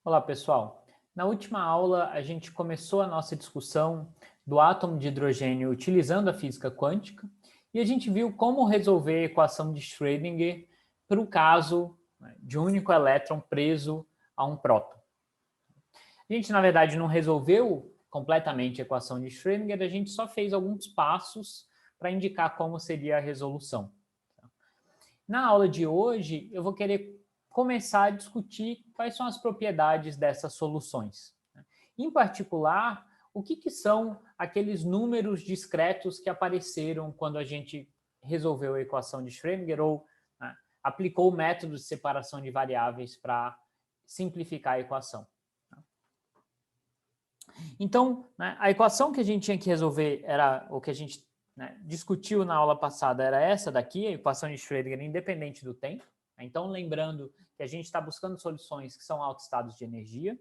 Olá, pessoal. Na última aula, a gente começou a nossa discussão do átomo de hidrogênio utilizando a física quântica e a gente viu como resolver a equação de Schrödinger para o caso, né, de um único elétron preso a um próton. A gente, na verdade, não resolveu completamente a equação de Schrödinger, a gente só fez alguns passos para indicar como seria a resolução. Na aula de hoje, eu vou querer começar a discutir quais são as propriedades dessas soluções. Em particular, o que são aqueles números discretos que apareceram quando a gente resolveu a equação de Schrödinger ou, né, aplicou o método de separação de variáveis para simplificar a equação. Então, né, a equação que a gente tinha que resolver era o que a gente, né, discutiu na aula passada, era essa daqui, a equação de Schrödinger independente do tempo. Então, lembrando que a gente está buscando soluções que são autoestados de energia.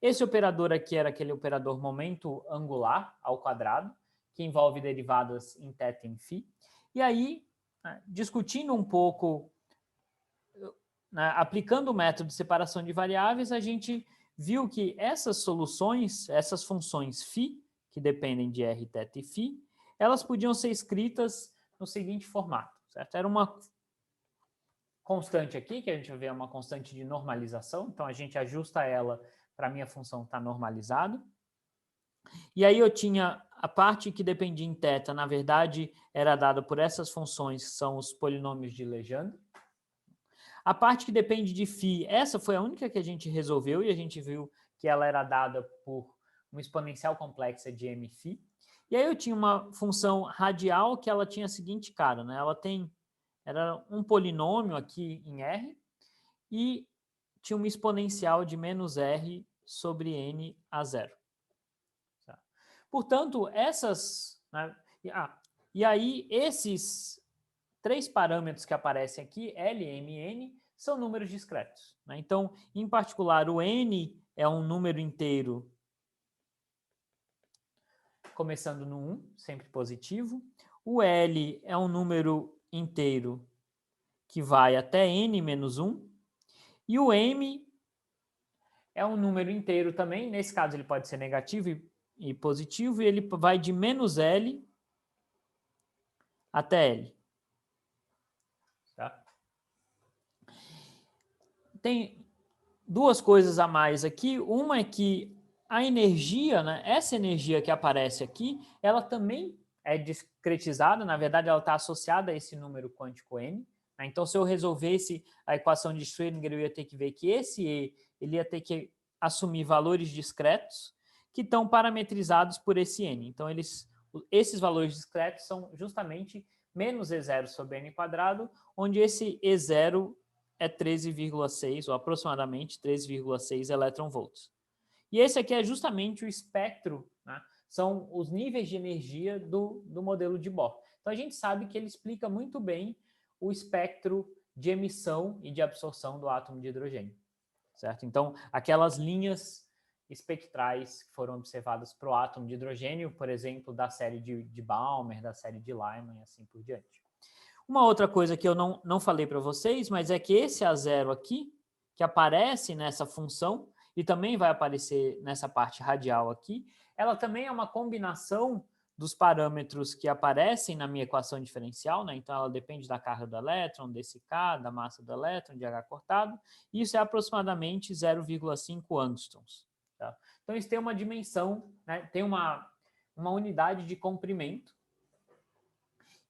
Esse operador aqui era aquele operador momento angular ao quadrado, que envolve derivadas em θ e em φ. E aí, né, discutindo um pouco, né, aplicando o método de separação de variáveis, a gente viu que essas soluções, essas funções φ, que dependem de r, θ e φ, elas podiam ser escritas no seguinte formato, certo? Era uma constante aqui, que a gente vai ver é uma constante de normalização, então a gente ajusta ela para a minha função estar normalizado. E aí eu tinha a parte que dependia em θ, na verdade, era dada por essas funções, que são os polinômios de Legendre. A parte que depende de φ, essa foi a única que a gente resolveu e a gente viu que ela era dada por uma exponencial complexa de mφ. E aí eu tinha uma função radial que ela tinha a seguinte cara, né? Era um polinômio aqui em R e tinha uma exponencial de menos R sobre N a zero. Tá? Portanto, essas... Né? E aí esses três parâmetros que aparecem aqui, L, M e N, são números discretos. Né? Então, em particular, o N é um número inteiro começando no 1, sempre positivo. O L é um número inteiro que vai até N menos 1. E o M é um número inteiro também, nesse caso ele pode ser negativo e positivo, e ele vai de menos L até L. Tá? Tem duas coisas a mais aqui. Uma é que a energia, né, essa energia que aparece aqui, ela também é discretizada, na verdade ela está associada a esse número quântico n. Né? Então, se eu resolvesse a equação de Schrödinger, eu ia ter que ver que esse E, ele ia ter que assumir valores discretos que estão parametrizados por esse n. Então, esses valores discretos são justamente menos E0 sobre n quadrado, onde esse E0 é 13,6 ou aproximadamente 13,6 elétron-volts. E esse aqui é justamente o espectro, né? São os níveis de energia do modelo de Bohr. Então a gente sabe que ele explica muito bem o espectro de emissão e de absorção do átomo de hidrogênio, certo? Então aquelas linhas espectrais que foram observadas para o átomo de hidrogênio, por exemplo, da série de Balmer, da série de Lyman e assim por diante. Uma outra coisa que eu não falei para vocês, mas é que esse A0 aqui, que aparece nessa função e também vai aparecer nessa parte radial aqui, ela também é uma combinação dos parâmetros que aparecem na minha equação diferencial, né? Então ela depende da carga do elétron, desse K, da massa do elétron, de H cortado, e isso é aproximadamente 0,5 angstroms. Tá? Então isso tem uma dimensão, né? Tem uma unidade de comprimento,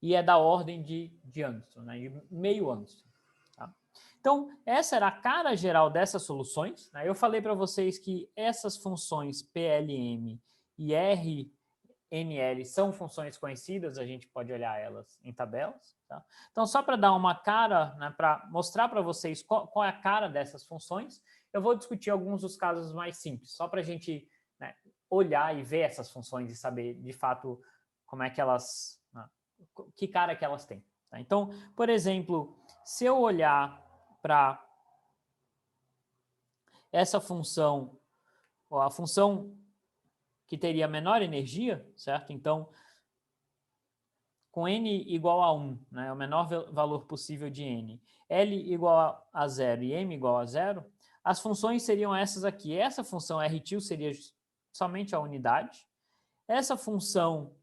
e é da ordem de Angstrom, né, de meio Angstrom. Tá? Então, essa era a cara geral dessas soluções. Né? Eu falei para vocês que essas funções PLM e RNL são funções conhecidas, a gente pode olhar elas em tabelas. Tá? Então, só para dar uma cara, né, para mostrar para vocês qual é a cara dessas funções, eu vou discutir alguns dos casos mais simples, só para a gente, né, olhar e ver essas funções e saber, de fato, como é que elas... Né, que cara que elas têm. Tá? Então, por exemplo, se eu olhar para essa função, a função que teria menor energia, certo? Então, com n igual a 1, né, o menor valor possível de n, L igual a 0 e m igual a 0, as funções seriam essas aqui. Essa função RTil seria somente a unidade. Essa função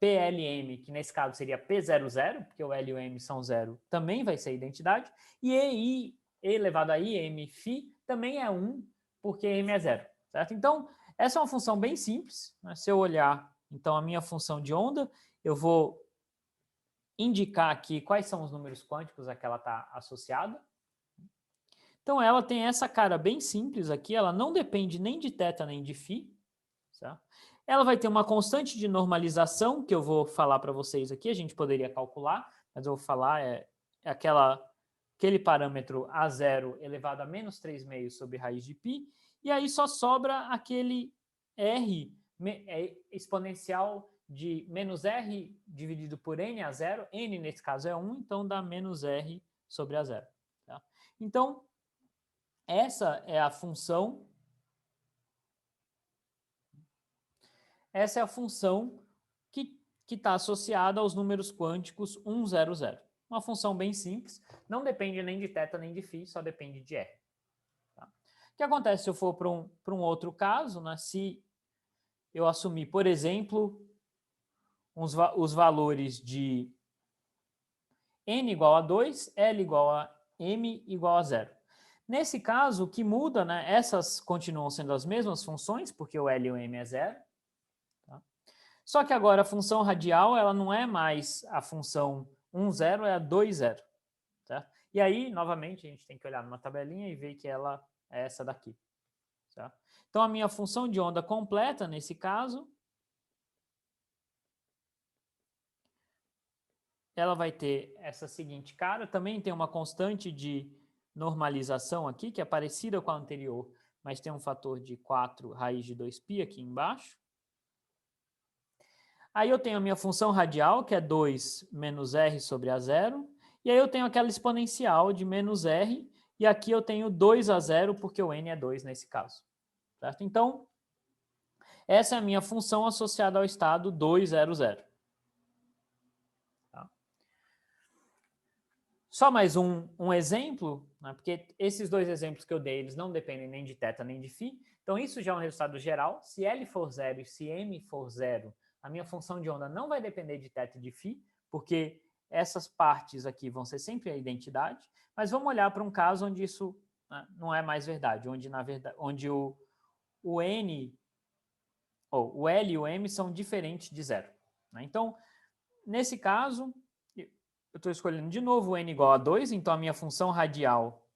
PLM, que nesse caso seria P00, porque o L e o M são 0, também vai ser a identidade. E E elevado a I, M, Φ, também é 1, porque M é 0. Certo? Então, essa é uma função bem simples. Né? Se eu olhar, então, a minha função de onda, eu vou indicar aqui quais são os números quânticos a que ela está associada. Então, ela tem essa cara bem simples aqui, ela não depende nem de θ nem de φ. Certo? Ela vai ter uma constante de normalização, que eu vou falar para vocês aqui, a gente poderia calcular, mas eu vou falar, aquele parâmetro A0 elevado a menos 3,5 sobre raiz de π, e aí só sobra aquele R exponencial de menos R dividido por N a 0, N nesse caso é 1, então dá menos R sobre A 0. Tá? Então, essa é a função. Essa é a função que está associada aos números quânticos 1, 0, 0. Uma função bem simples, não depende nem de θ nem de φ, só depende de R. Tá? O que acontece se eu for para um outro caso, né? Se eu assumir, por exemplo, os valores de N igual a 2, L igual a M igual a 0. Nesse caso, o que muda, né? Essas continuam sendo as mesmas funções, porque o L e o M é 0. Só que agora a função radial ela não é mais a função 1, 0, é a 2, 0. Certo? E aí, novamente, a gente tem que olhar numa tabelinha e ver que ela é essa daqui. Certo? Então, a minha função de onda completa, nesse caso, ela vai ter essa seguinte cara. Também tem uma constante de normalização aqui, que é parecida com a anterior, mas tem um fator de 4 raiz de 2π aqui embaixo. Aí eu tenho a minha função radial, que é 2 menos R sobre A0. E aí eu tenho aquela exponencial de menos R. E aqui eu tenho 2 a 0, porque o N é 2 nesse caso. Certo? Então, essa é a minha função associada ao estado 2, 0, 0. Tá? Só mais um exemplo, né? Porque esses dois exemplos que eu dei, eles não dependem nem de θ nem de φ. Então, isso já é um resultado geral. Se L for 0 e se M for 0, a minha função de onda não vai depender de θ e de φ, porque essas partes aqui vão ser sempre a identidade, mas vamos olhar para um caso onde isso, né, não é mais verdade, onde o N, ou o L e o M são diferentes de 0. Né? Então, nesse caso, eu estou escolhendo de novo o N igual a 2, então a minha função radial...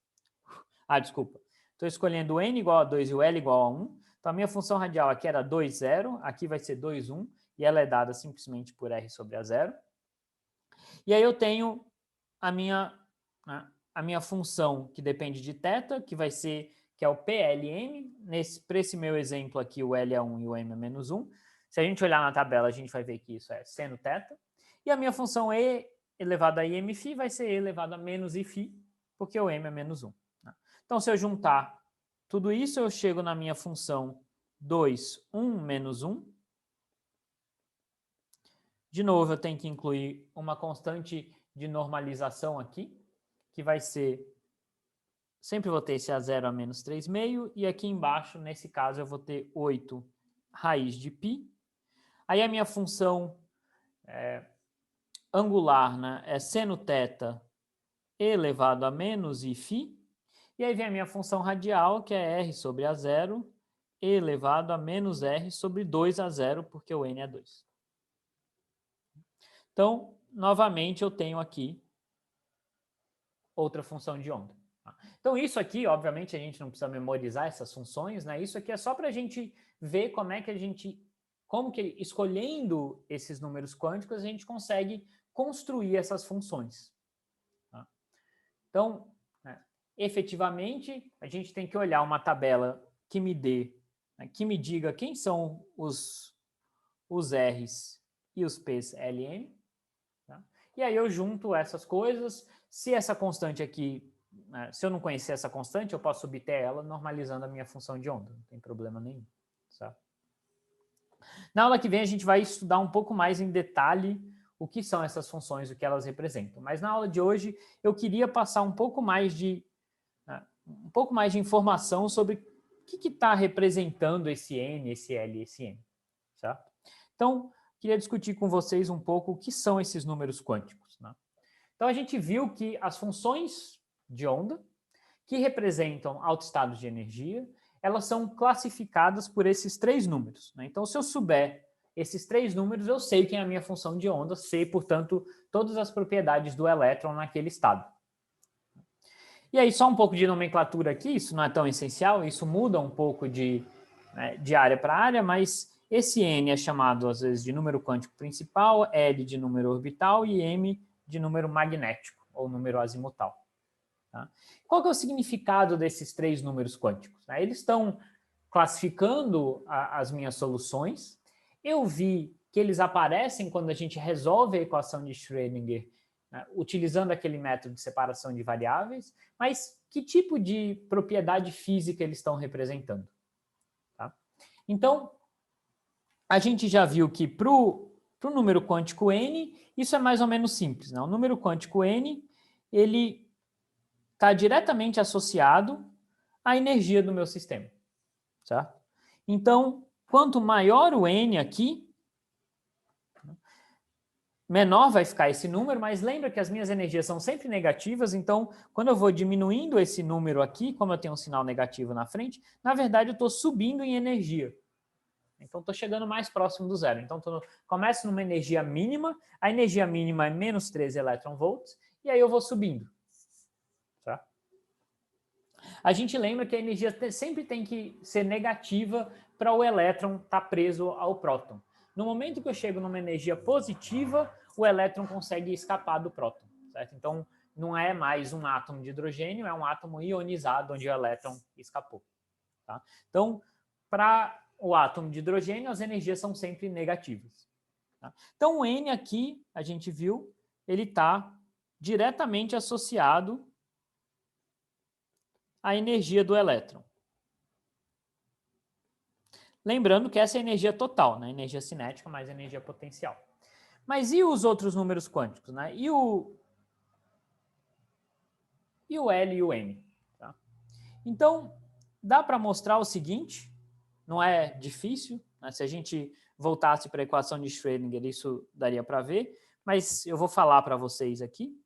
desculpa. Estou escolhendo o N igual a 2 e o L igual a 1. Então, a minha função radial aqui era 2, 0, aqui vai ser 2, 1, e ela é dada simplesmente por R sobre A0. E aí eu tenho a minha função que depende de θ, que é o PLM. Para esse meu exemplo aqui, o L é 1 e o M é menos 1. Se a gente olhar na tabela, a gente vai ver que isso é seno θ. E a minha função E elevado a IMφ vai ser E elevado a menos Iφ, porque o M é menos 1. Então, se eu juntar tudo isso, eu chego na minha função 2, 1, menos 1. De novo, eu tenho que incluir uma constante de normalização aqui, que vai ser... Sempre vou ter esse A0 a menos 3,5, e aqui embaixo, nesse caso, eu vou ter 8 raiz de π. Aí a minha função angular, né, é seno θ elevado a menos Iφ. E aí vem a minha função radial, que é R sobre A0 elevado a menos R sobre 2 a 0, porque o N é 2. Então, novamente, eu tenho aqui outra função de onda. Então, isso aqui, obviamente, a gente não precisa memorizar essas funções, né? Isso aqui é só para a gente ver como que escolhendo esses números quânticos, a gente consegue construir essas funções. Tá? Então, efetivamente, a gente tem que olhar uma tabela que me diga quem são os R's e os P's LM. Tá? E aí eu junto essas coisas. Se essa constante aqui, se eu não conhecer essa constante, eu posso obter ela normalizando a minha função de onda. Não tem problema nenhum. Tá? Na aula que vem a gente vai estudar um pouco mais em detalhe o que são essas funções, o que elas representam. Mas na aula de hoje eu queria passar um pouco mais um pouco mais de informação sobre o que está representando esse N, esse L e esse M. Certo? Então, queria discutir com vocês um pouco o que são esses números quânticos. Né? Então, a gente viu que as funções de onda, que representam autoestados de energia, elas são classificadas por esses 3 números. Né? Então, se eu souber esses 3 números, eu sei quem é a minha função de onda, sei, portanto, todas as propriedades do elétron naquele estado. E aí, só um pouco de nomenclatura aqui, isso não é tão essencial, isso muda um pouco de área para área, mas esse N é chamado, às vezes, de número quântico principal, L de número orbital e M de número magnético, ou número azimutal. Tá? Qual que é o significado desses 3 números quânticos? Eles estão classificando as minhas soluções. Eu vi que eles aparecem quando a gente resolve a equação de Schrödinger, né, utilizando aquele método de separação de variáveis, mas que tipo de propriedade física eles estão representando? Tá? Então, a gente já viu que para o número quântico N, isso é mais ou menos simples. Né? O número quântico N, ele está diretamente associado à energia do meu sistema. Certo? Então, quanto maior o N aqui, menor vai ficar esse número, mas lembra que as minhas energias são sempre negativas, então, quando eu vou diminuindo esse número aqui, como eu tenho um sinal negativo na frente, na verdade eu estou subindo em energia. Então, estou chegando mais próximo do zero. Então, começo numa energia mínima, a energia mínima é menos 13 elétron-volts, e aí eu vou subindo. Tá? A gente lembra que a energia sempre tem que ser negativa para o elétron estar preso ao próton. No momento que eu chego numa energia positiva, o elétron consegue escapar do próton. Certo? Então, não é mais um átomo de hidrogênio, é um átomo ionizado onde o elétron escapou. Tá? Então, para o átomo de hidrogênio, as energias são sempre negativas. Tá? Então, o N aqui, a gente viu, ele está diretamente associado à energia do elétron. Lembrando que essa é a energia total, né? Energia cinética mais energia potencial. Mas e os outros números quânticos? Né? E o L e o M? Tá? Então, dá para mostrar o seguinte, não é difícil, né? Se a gente voltasse para a equação de Schrödinger, isso daria para ver, mas eu vou falar para vocês aqui.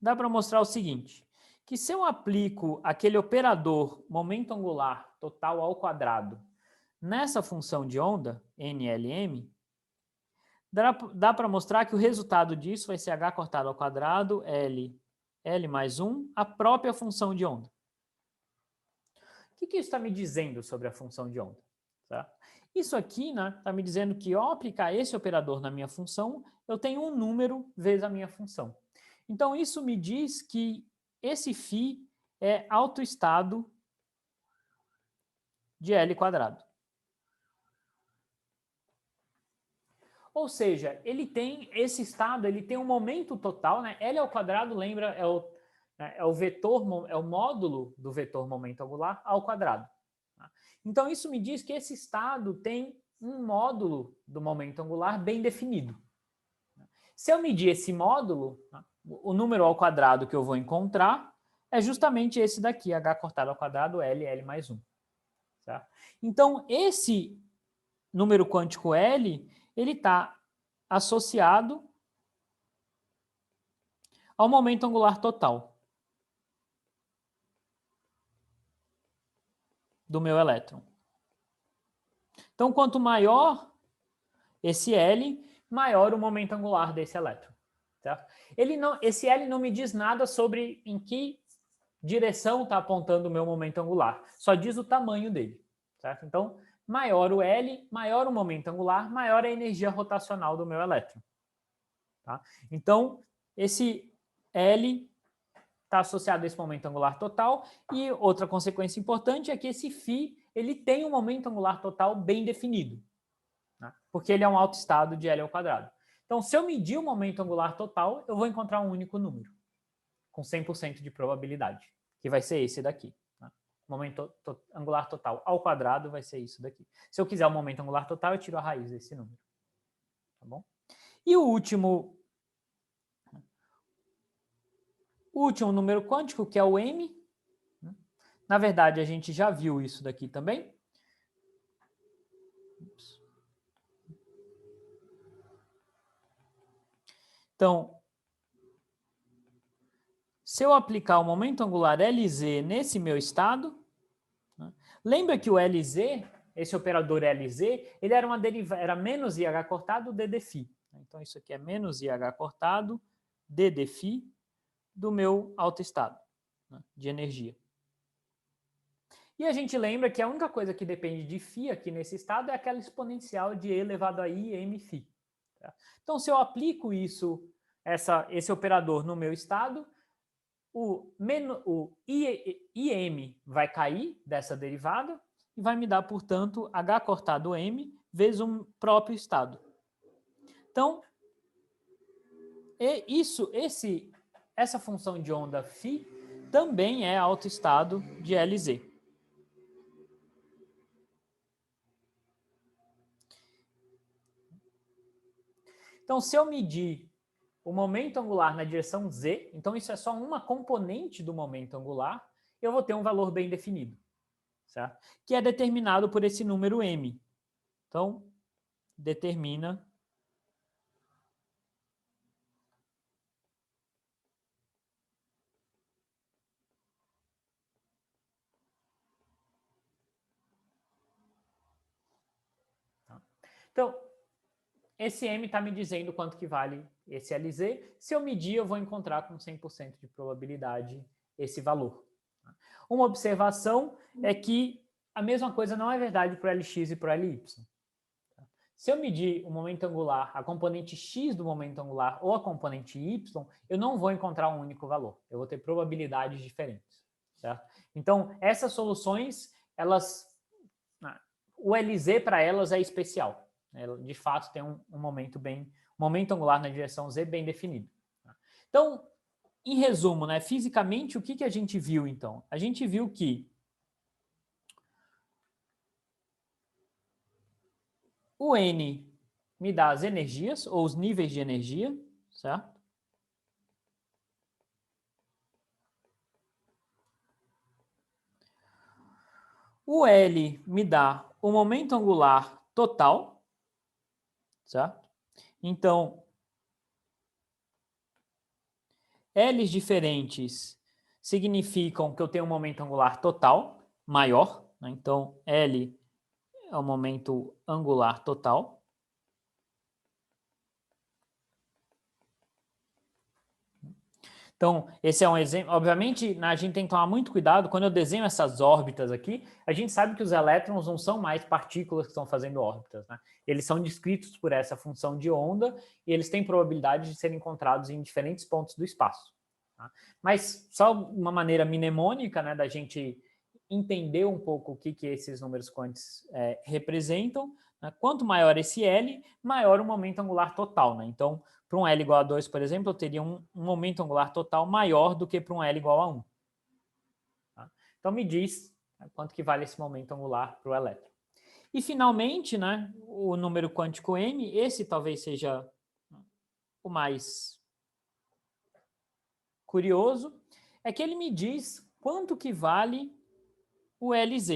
Dá para mostrar o seguinte, que se eu aplico aquele operador momento angular total ao quadrado nessa função de onda, NLM, dá para mostrar que o resultado disso vai ser h cortado ao quadrado, L mais 1, a própria função de onda. O que isso está me dizendo sobre a função de onda? Tá? Isso aqui está me dizendo que ao aplicar esse operador na minha função, eu tenho um número vezes a minha função. Então, isso me diz que esse φ é autoestado de L quadrado. Ou seja, ele tem esse estado, ele tem um momento total, né? L ao quadrado, lembra, é o vetor, é o módulo do vetor momento angular ao quadrado. Tá? Então, isso me diz que esse estado tem um módulo do momento angular bem definido. Se eu medir esse módulo, o número ao quadrado que eu vou encontrar é justamente esse daqui, h cortado ao quadrado, L mais 1. Certo? Então, esse número quântico L, ele está associado ao momento angular total do meu elétron. Então, quanto maior esse L, maior o momento angular desse elétron. Certo? Esse L não me diz nada sobre em que direção está apontando o meu momento angular. Só diz o tamanho dele. Certo? Então, maior o L, maior o momento angular, maior a energia rotacional do meu elétron. Tá? Então, esse L está associado a esse momento angular total. E outra consequência importante é que esse φ ele tem um momento angular total bem definido. Né? Porque ele é um autoestado de L ao quadrado. Então, se eu medir o momento angular total, eu vou encontrar um único número, com 100% de probabilidade, que vai ser esse daqui. Né? O momento angular total ao quadrado vai ser isso daqui. Se eu quiser o momento angular total, eu tiro a raiz desse número. Tá bom? E o último O último número quântico, que é o m. Na verdade, a gente já viu isso daqui também. Então, se eu aplicar o momento angular Lz nesse meu estado, né, lembra que o Lz, esse operador Lz, ele era uma era menos IH cortado ddφ. Então, isso aqui é menos IH cortado ddφ do meu autoestado, né, de energia. E a gente lembra que a única coisa que depende de φ aqui nesse estado é aquela exponencial de e elevado a i mφ. Tá? Então, se eu aplico esse operador no meu estado, o IM vai cair dessa derivada e vai me dar, portanto, H cortado M vezes um próprio estado. Então, essa função de onda φ também é autoestado de Lz. Então, se eu medir o momento angular na direção z, então isso é só uma componente do momento angular, eu vou ter um valor bem definido, certo? Que é determinado por esse número m. Então, determina Então, esse M está me dizendo quanto que vale esse LZ. Se eu medir, eu vou encontrar com 100% de probabilidade esse valor. Uma observação é que a mesma coisa não é verdade para o LX e para o LY. Se eu medir o momento angular, a componente x do momento angular ou a componente y, eu não vou encontrar um único valor. Eu vou ter probabilidades diferentes. Certo? Então, essas soluções, o LZ para elas é especial. Ela, de fato, tem um momento angular na direção z bem definido. Então, em resumo, né, fisicamente, o que a gente viu, então? A gente viu que o N me dá as energias, ou os níveis de energia, certo? O L me dá o momento angular total, certo? Então, L's diferentes significam que eu tenho um momento angular total maior, né? Então, L é o momento angular total. Então, esse é um exemplo. Obviamente, a gente tem que tomar muito cuidado. Quando eu desenho essas órbitas aqui, a gente sabe que os elétrons não são mais partículas que estão fazendo órbitas, né? Eles são descritos por essa função de onda e eles têm probabilidade de serem encontrados em diferentes pontos do espaço. Tá? Mas só uma maneira mnemônica, né, da gente entender um pouco o que esses números quânticos representam. Né? Quanto maior esse L, maior o momento angular total. Né? Então, para um L igual a 2, por exemplo, eu teria um momento angular total maior do que para um L igual a 1. Tá? Então, me diz, né, quanto que vale esse momento angular para o elétron. E, finalmente, né, o número quântico M, esse talvez seja o mais curioso, é que ele me diz quanto que vale o Lz,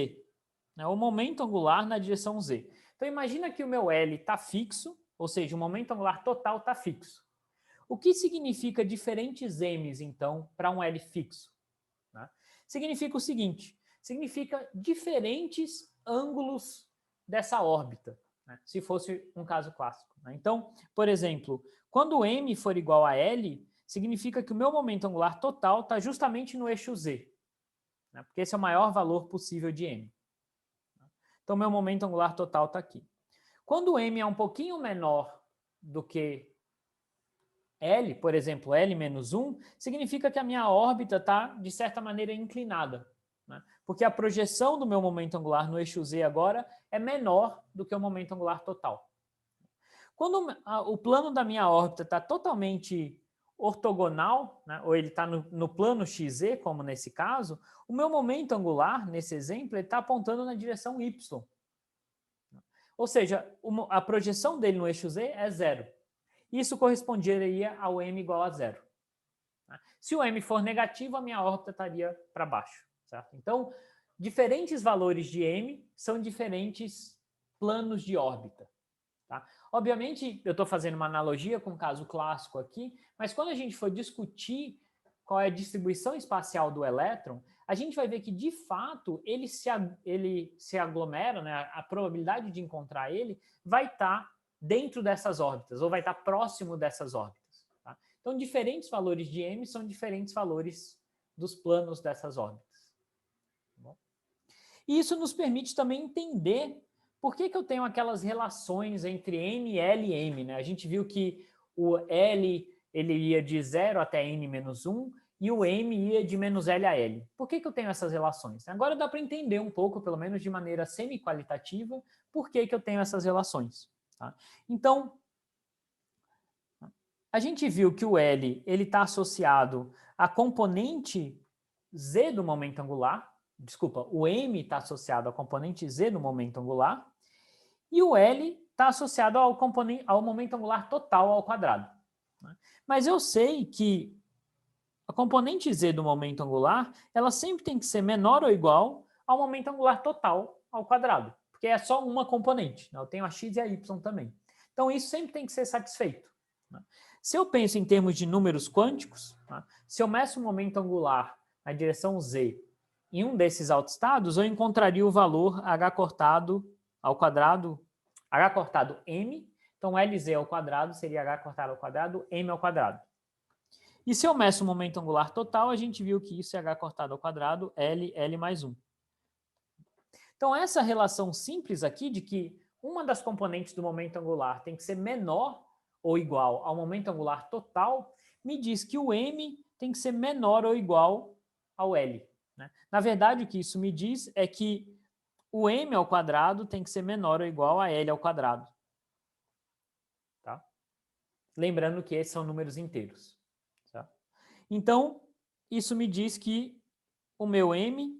né, o momento angular na direção z. Então, imagina que o meu L está fixo, ou seja, o momento angular total está fixo. O que significa diferentes m's, então, para um L fixo? Né? Significa o seguinte, significa diferentes ângulos dessa órbita, né? Se fosse um caso clássico. Né? Então, por exemplo, quando o m for igual a L, significa que o meu momento angular total está justamente no eixo z, né? Porque esse é o maior valor possível de m. Então, meu momento angular total está aqui. Quando o m é um pouquinho menor do que L, por exemplo, L menos 1, significa que a minha órbita está, de certa maneira, inclinada. Né? Porque a projeção do meu momento angular no eixo Z agora é menor do que o momento angular total. Quando o plano da minha órbita está totalmente ortogonal, né, ou ele está no plano XZ, como nesse caso, o meu momento angular, nesse exemplo, está apontando na direção Y. Ou seja, a projeção dele no eixo Z é zero. Isso corresponderia ao m igual a zero. Se o M for negativo, a minha órbita estaria para baixo, certo? Então, diferentes valores de M são diferentes planos de órbita. Tá? Obviamente, eu estou fazendo uma analogia com o caso clássico aqui, mas quando a gente for discutir qual é a distribuição espacial do elétron, a gente vai ver que, de fato, ele se aglomera, né? A probabilidade de encontrar ele vai estar dentro dessas órbitas, ou vai estar próximo dessas órbitas. Tá? Então, diferentes valores de M são diferentes valores dos planos dessas órbitas. Tá bom? E isso nos permite também entender por que eu tenho aquelas relações entre N, L e M. Né? A gente viu que o L ele ia de 0 até N-1 e o M ia de menos L a L. Por que eu tenho essas relações? Agora dá para entender um pouco, pelo menos de maneira semi-qualitativa, por que eu tenho essas relações. Tá? Então, a gente viu que o L está associado à componente Z do momento angular. Desculpa, o M está associado à componente Z do momento angular e o L está associado ao momento angular total ao quadrado. Mas eu sei que a componente Z do momento angular, ela sempre tem que ser menor ou igual ao momento angular total ao quadrado, porque é só uma componente, né? Eu tenho a x e a y também. Então isso sempre tem que ser satisfeito. Né? Se eu penso em termos de números quânticos, né? Se eu meço o momento angular na direção Z em um desses autoestados, eu encontraria o valor h cortado ao quadrado, h cortado m, então LZ ao quadrado seria h cortado ao quadrado, m ao quadrado. E se eu meço o momento angular total, a gente viu que isso é h cortado ao quadrado, L mais 1. Então, essa relação simples aqui de que uma das componentes do momento angular tem que ser menor ou igual ao momento angular total, me diz que o m tem que ser menor ou igual ao L. Né? Na verdade, o que isso me diz é que o m ao quadrado tem que ser menor ou igual a L ao quadrado. Tá? Lembrando que esses são números inteiros. Tá? Então, isso me diz que o meu m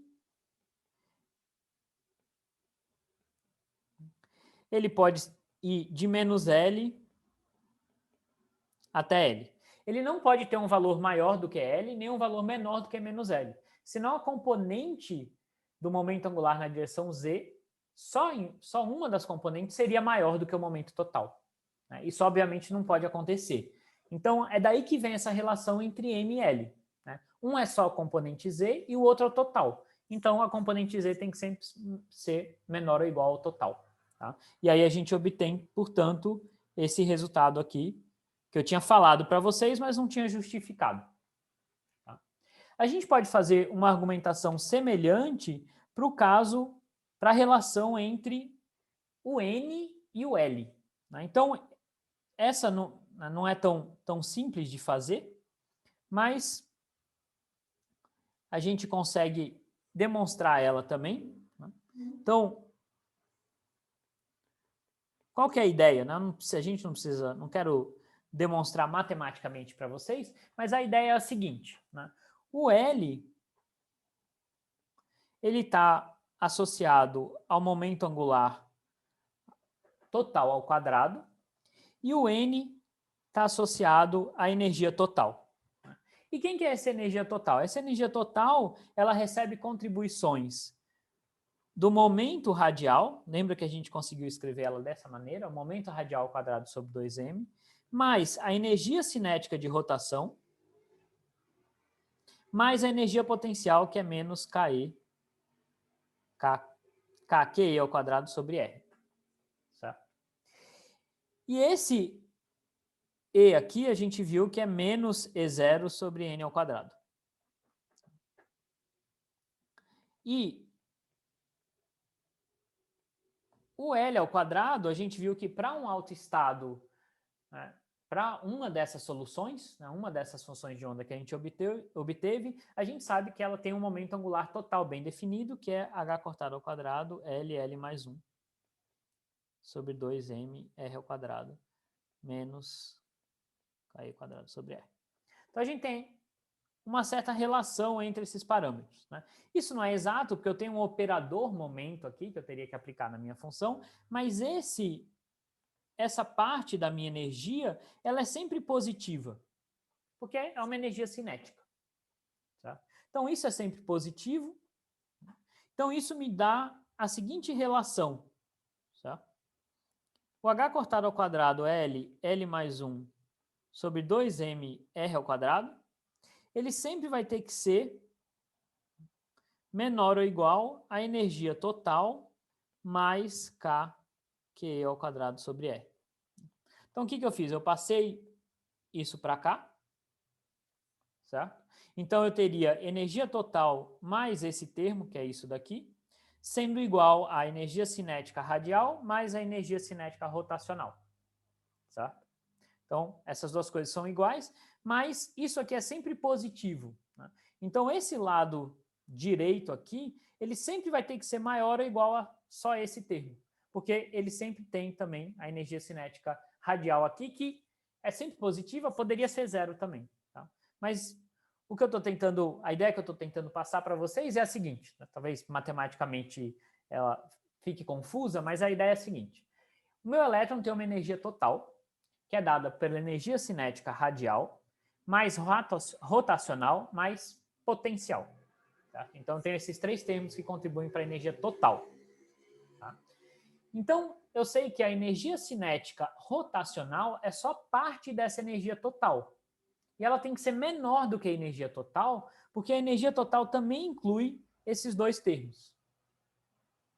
ele pode ir de menos L até L. Ele não pode ter um valor maior do que L, nem um valor menor do que menos L. Senão a componente do momento angular na direção Z, só uma das componentes seria maior do que o momento total. Né? Isso obviamente não pode acontecer. Então é daí que vem essa relação entre M e L. Né? Um é só a componente Z e o outro é o total. Então a componente Z tem que sempre ser menor ou igual ao total. Tá? E aí a gente obtém, portanto, esse resultado aqui, que eu tinha falado para vocês, mas não tinha justificado. Tá? A gente pode fazer uma argumentação semelhante para o caso, para a relação entre o N e o L. Né? Então, essa não é tão simples de fazer, mas a gente consegue demonstrar ela também. Né? Então, qual que é a ideia? Né? A gente não precisa, não quero demonstrar matematicamente para vocês, mas a ideia é a seguinte. Né? O L ele está associado ao momento angular total ao quadrado e o N está associado à energia total. E quem que é essa energia total? Essa energia total ela recebe contribuições do momento radial, lembra que a gente conseguiu escrever ela dessa maneira, o momento radial ao quadrado sobre 2m, mais a energia cinética de rotação, mais a energia potencial, que é menos KQE ao quadrado sobre R. Certo? E esse E aqui a gente viu que é menos E0 sobre N ao quadrado. E o L ao quadrado, a gente viu que para um autoestado, né, para uma dessas soluções, né, uma dessas funções de onda que a gente obteve, a gente sabe que ela tem um momento angular total bem definido, que é h cortado ao quadrado, L mais 1, sobre 2m R ao quadrado, menos KE ao quadrado sobre R. Então a gente tem uma certa relação entre esses parâmetros. Né? Isso não é exato, porque eu tenho um operador momento aqui, que eu teria que aplicar na minha função, mas essa parte da minha energia, ela é sempre positiva. porque é uma energia cinética. Tá? Então, isso é sempre positivo. Então, isso me dá a seguinte relação. Tá? O H cortado ao quadrado L mais 1 sobre 2m R ao quadrado, ele sempre vai ter que ser menor ou igual à energia total mais K QE ao quadrado sobre E. Então, o que eu fiz? Eu passei isso para cá, certo? Então, eu teria energia total mais esse termo, que é isso daqui, sendo igual à energia cinética radial mais a energia cinética rotacional, certo? Então, essas duas coisas são iguais, mas isso aqui é sempre positivo, né? Então, esse lado direito aqui, ele sempre vai ter que ser maior ou igual a só esse termo, porque ele sempre tem também a energia cinética radial aqui, que é sempre positiva, poderia ser zero também, tá? Mas o que eu estou tentando, a ideia que eu estou tentando passar para vocês é a seguinte, né? Talvez matematicamente ela fique confusa, mas a ideia é a seguinte: o meu elétron tem uma energia total, que é dada pela energia cinética radial, mais rotacional, mais potencial. Tá? Então, eu tenho esses três termos que contribuem para a energia total. Tá? Então, eu sei que a energia cinética rotacional é só parte dessa energia total. E ela tem que ser menor do que a energia total, porque a energia total também inclui esses dois termos.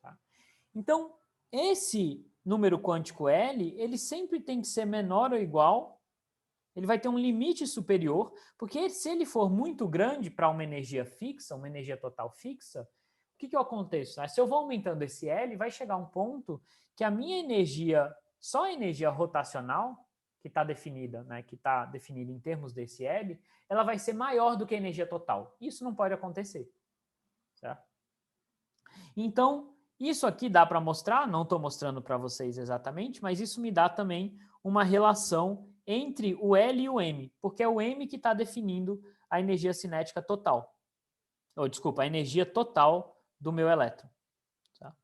Tá? Então, esse número quântico L, ele sempre tem que ser menor ou igual, ele vai ter um limite superior, porque se ele for muito grande para uma energia fixa, uma energia total fixa, o que aconteça? Se eu vou aumentando esse L, vai chegar um ponto que a minha energia, só a energia rotacional, que está definida, né, que está definida em termos desse L, ela vai ser maior do que a energia total. Isso não pode acontecer. Certo? Então, isso aqui dá para mostrar, não estou mostrando para vocês exatamente, mas isso me dá também uma relação entre o L e o M, porque é o M que está definindo a energia cinética total. Ou, desculpa, a energia total do meu elétron. Tá?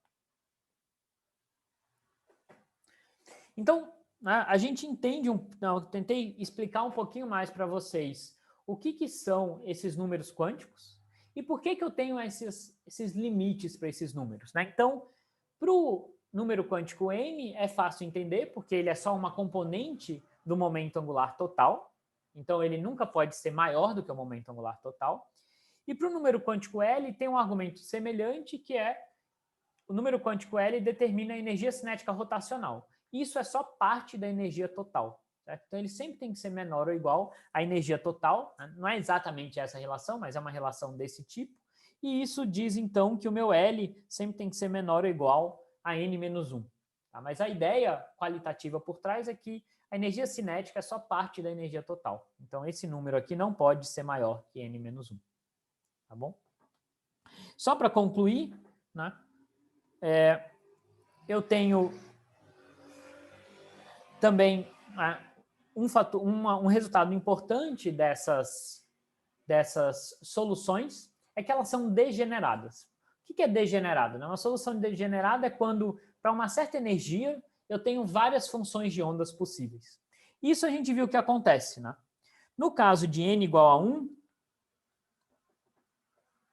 Então, né, a gente entende, eu tentei explicar um pouquinho mais para vocês o que são esses números quânticos e por que eu tenho esses limites para esses números. Né? Então, para o número quântico M é fácil entender, porque ele é só uma componente do momento angular total, então ele nunca pode ser maior do que o momento angular total. E para o número quântico L tem um argumento semelhante, que é o número quântico L determina a energia cinética rotacional. Isso é só parte da energia total. Certo? Então ele sempre tem que ser menor ou igual à energia total. Né? Não é exatamente essa relação, mas é uma relação desse tipo. E isso diz, então, que o meu L sempre tem que ser menor ou igual a n-1. Tá? Mas a ideia qualitativa por trás é que a energia cinética é só parte da energia total. Então, esse número aqui não pode ser maior que n-1. Tá bom? Só para concluir, né, eu tenho também um resultado importante dessas soluções é que elas são degeneradas. O que é degenerado? Uma solução degenerada é quando, para uma certa energia, eu tenho várias funções de ondas possíveis. Isso a gente viu que acontece. Né? No caso de n igual a 1,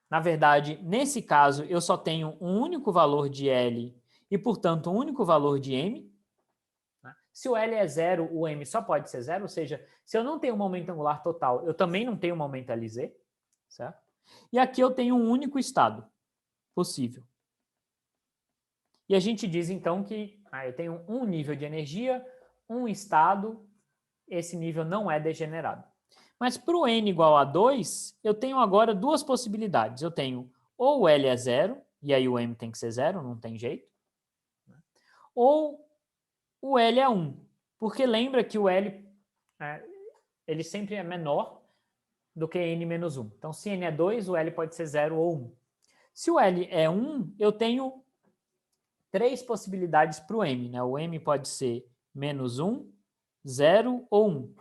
na verdade, nesse caso, eu só tenho um único valor de L e, portanto, um único valor de M. Se o L é zero, o M só pode ser zero, ou seja, se eu não tenho um momento angular total, eu também não tenho um momento LZ, certo? E aqui eu tenho um único estado possível. E a gente diz, então, que eu tenho um nível de energia, um estado, esse nível não é degenerado. Mas para o N igual a 2, eu tenho agora duas possibilidades. Eu tenho ou o L é zero, e aí o M tem que ser zero, não tem jeito. Ou o L é 1, porque lembra que o L ele sempre é menor do que n-1. Então, se n é 2, o L pode ser 0 ou 1. Se o L é 1, eu tenho três possibilidades para o M. Né? O M pode ser menos 1, 0 ou 1.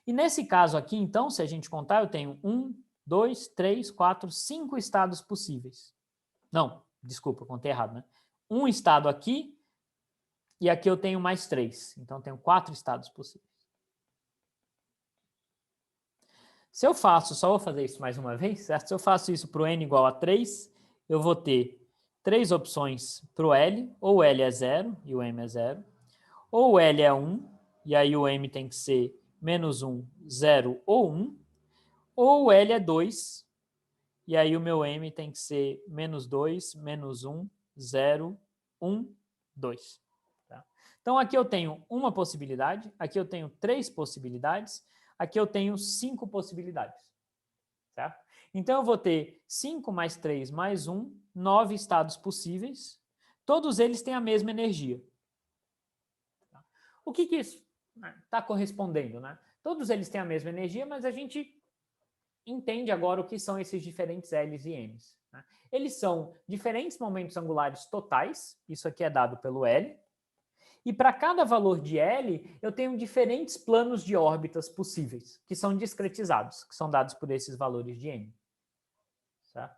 E nesse caso aqui, então, se a gente contar, eu tenho 1, 2, 3, 4, 5 estados possíveis. Não, desculpa, eu contei errado, né? Um estado aqui e aqui eu tenho mais 3. Então, eu tenho 4 estados possíveis. Se eu faço, só vou fazer isso mais uma vez, certo? Se eu faço isso para o n igual a 3, eu vou ter 3 opções para o L, ou o L é 0 e o M é 0, ou o L é 1, e aí o M tem que ser menos 1, 0 ou 1, ou o L é 2, e aí o meu M tem que ser menos 2, menos 1, 0, 1, 2. Tá? Então aqui eu tenho uma possibilidade, aqui eu tenho 3 possibilidades, aqui eu tenho 5 possibilidades. Certo? Então eu vou ter 5 mais 3 mais 1, 9 estados possíveis, todos eles têm a mesma energia. O que isso está correspondendo? Né? Todos eles têm a mesma energia, mas a gente entende agora o que são esses diferentes L's e M's. Né? Eles são diferentes momentos angulares totais, isso aqui é dado pelo L, e para cada valor de L, eu tenho diferentes planos de órbitas possíveis, que são discretizados, que são dados por esses valores de M. Certo?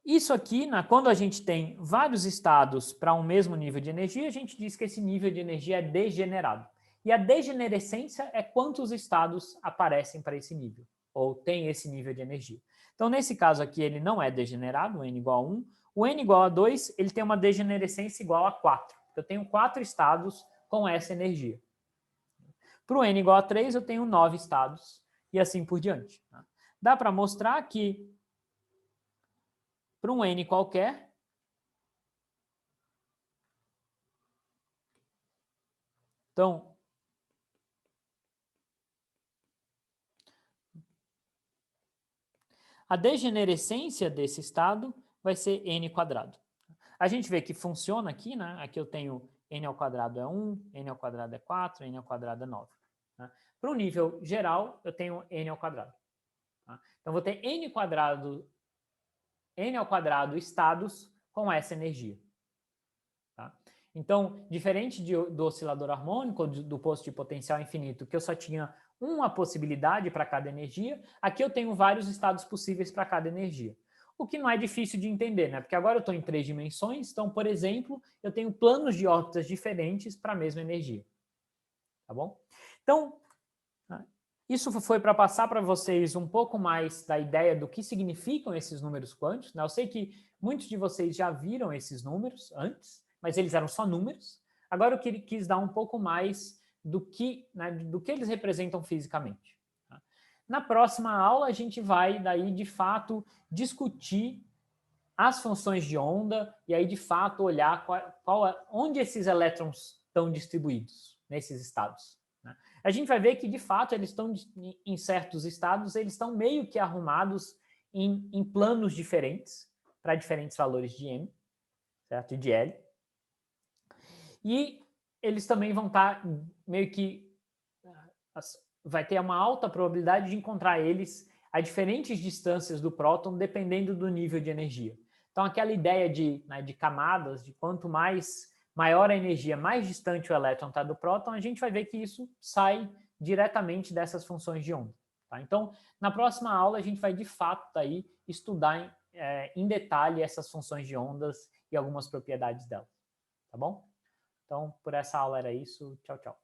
Isso aqui, quando a gente tem vários estados para um mesmo nível de energia, a gente diz que esse nível de energia é degenerado. E a degenerescência é quantos estados aparecem para esse nível, ou tem esse nível de energia. Então, nesse caso aqui, ele não é degenerado, o n igual a 1. O n igual a 2, ele tem uma degenerescência igual a 4. Eu tenho 4 estados com essa energia. Para o n igual a 3, eu tenho 9 estados, e assim por diante. Dá para mostrar que para um n qualquer, então, a degenerescência desse estado vai ser n quadrado. A gente vê que funciona aqui, né? Aqui eu tenho n ao quadrado é 1, n ao quadrado é 4, n ao quadrado é 9. Né? Para o nível geral, eu tenho n ao quadrado. Tá? Então, eu vou ter n ao quadrado estados com essa energia. Tá? Então, diferente do oscilador harmônico, do posto de potencial infinito, que eu só tinha uma possibilidade para cada energia, aqui eu tenho vários estados possíveis para cada energia. O que não é difícil de entender, né? Porque agora eu estou em 3 dimensões, então, por exemplo, eu tenho planos de órbitas diferentes para a mesma energia. Tá bom? Então, isso foi para passar para vocês um pouco mais da ideia do que significam esses números quânticos. Né? Eu sei que muitos de vocês já viram esses números antes, mas eles eram só números. Agora eu quis dar um pouco mais do que eles representam fisicamente. Tá? Na próxima aula, a gente vai, daí, de fato, discutir as funções de onda e aí, de fato, olhar onde esses elétrons estão distribuídos nesses estados. Né? A gente vai ver que, de fato, eles estão, em certos estados, eles estão meio que arrumados em planos diferentes, para diferentes valores de M, certo? E de L. E eles também vão estar meio que... vai ter uma alta probabilidade de encontrar eles a diferentes distâncias do próton, dependendo do nível de energia. Então, aquela ideia de camadas, de quanto maior a energia, mais distante o elétron está do próton, a gente vai ver que isso sai diretamente dessas funções de onda. Tá? Então, na próxima aula, a gente vai, de fato, daí, estudar em detalhe essas funções de ondas e algumas propriedades delas. Tá bom? Então, por essa aula era isso. Tchau, tchau.